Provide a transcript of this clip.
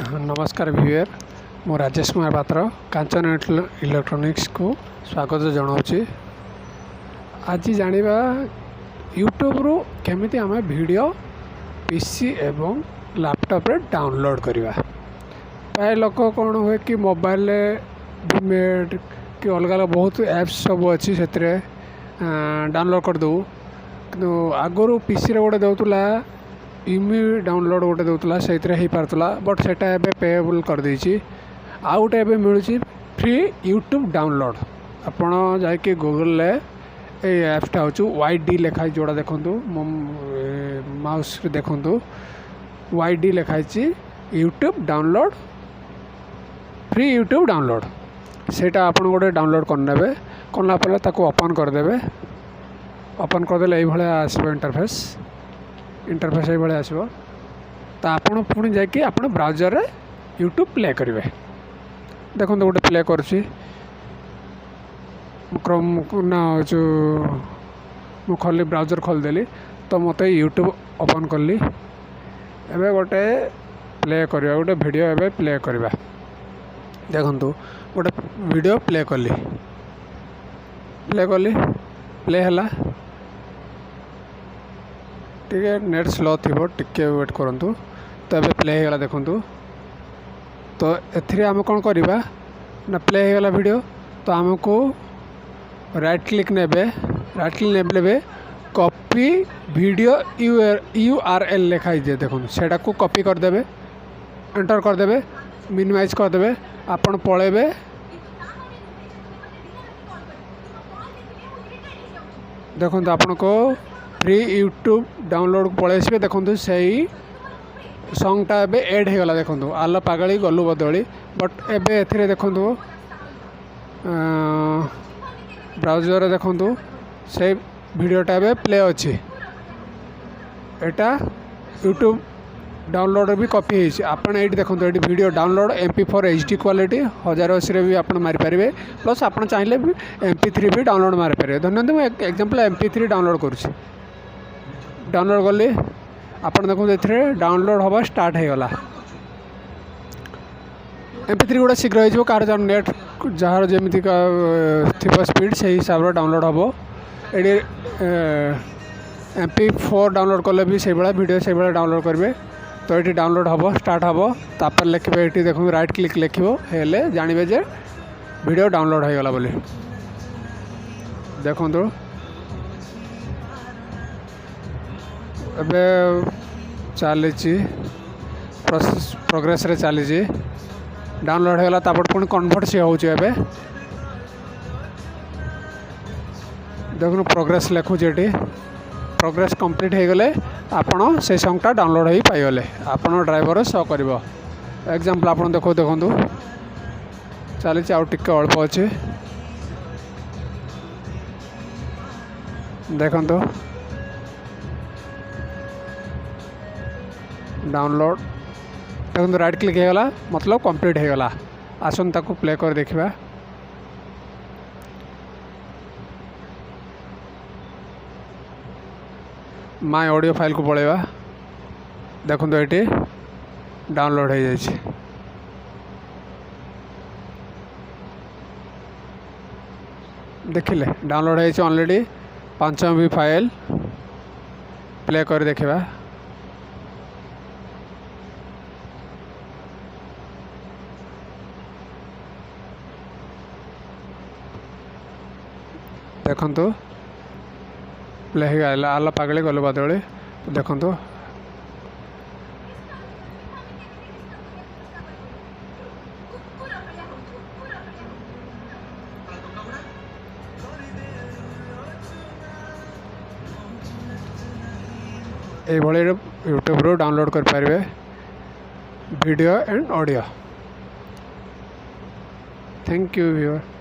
नमस्कार व्यूअर मु राजेश कुमार पात्र कांचन इलेक्ट्रोनिक्स को स्वागत जनाऊँगी। आज जानिबा यूट्यूब रू केमिति आमे वीडियो पीसी एवं लैपटॉप रे डाउनलोड करवा। प्राय लोक कौन हुए कि मोबाइल विमेड कि अलग अलग बहुत एप्स सब अच्छी से डाउनलोड कर दो कि आगुरी पीसी रे गोटे दौला इमी डाउनलोड गोटे दौला से हो पार्ला बट सेटा एबे पेएबल कर देछि। आउ गोटे एबे मिलुछि फ्री यूट्यूब डाउनलोड। आपण जाके गूगल ले ए एप्सटा होछु YD लिखाई जोड़ा देखंतु माउस रे देखंतु YD लिखाई YouTube download free YouTube download. सेटा आपण गोटे डाउनलोड करनेबे करला पले ताको ओपन कर देबे। ओपन कर देले एई भले आसीबो इंटरफेस ये भाई आसो तो आपड़ पुणी जाकि आप ब्राउजर रे यूट्यूब प्ले करेंगे। देखो गोटे प्ले करुँची क्रोम ना जो मु खोली ब्राउजर खोलदेली तो मत यूट्यूब ओपन कली। एबे गोटे प्ले करवा गोटे वीडियो एबे प्ले करवा। देखो गोटे वीडियो प्ले कली प्ले है टे नेट स्लो थी टे वेट करूँ तो ये प्ले होगा। देखूँ तो एम कौन करवा ना प्ले होगा वीडियो तो आमको राइट क्लिक ने कॉपी वीडियो URL लिखाई जे देखो सेटा को कॉपी करदे एंटर करदे मिनिमाइज करदे आपन पलैबे देखो आपन को फ्री यूट्यूब डाउनलोड पलि आसबे। देखो से सॉन्गटा एबे ऐड हो गला। देखो आल पागली गलु बदली बट एबे एथिरे देखो ब्राउजर देखो से वीडियोटा एबे प्ले अच्छी। एटा यूट्यूब डाउनलोड भी कॉपी होइछि। आपन एठी देखो एठी video download MP4 HD quality 1080 रे भी आपन मारि पारिबे प्लस आपन चाहिले भी MP3 भी डाउनलोड मारि पारिबे। धन्यवाद मु एग्जांपल MP3 डाउनलोड करूछि। डाउनलोड कली आपन देखो ए डाउनलोड हवा स्टार्ट हो गला। MP3 गुड़ा शीघ्र हो कार नेट जार जमी थी स्पीड से हिसाब से डाउनलोड हम। ये MP4 डाउनलोड कले भी से वीडियो से डाउनलोड करेंगे तो ये डाउनलोड हम स्टार्ट हम तापर लिखे ये देखो राइट क्लिक लिखे जानवे जे वीडियो डाउनलोड हो गला बोली। देखो एबे चली प्रोग्रेस रे चली डाउनलोड होगा तापर पुणी कन्वर्ट सी हो। देखो प्रोग्रेस लिखुचे ये प्रोग्रेस कंप्लीट हो गले आपड़ से सॉन्गटा डाउनलोड हो पाइगले आपन ड्राइवर शो कर एग्जांपल आप देखो चली आउ टिके अल्प अच्छे देखो डाउनलोड देखो राइट क्लिक हो गला मतलब कंप्लीट हो गला। आसन ताको प्ले कर देखिबा। माय ऑडियो फाइल को पळेबा देखो ये डाउनलोड हो जाए। देखिले डाउनलोड हो ऑलरेडी 5 MB फाइल प्ले कर देखिबा। देखो प्ले हो गला आला पागले गलु बदले देखो ये यूट्यूब रो डाउनलोड कर पारे video and audio. Thank you viewer.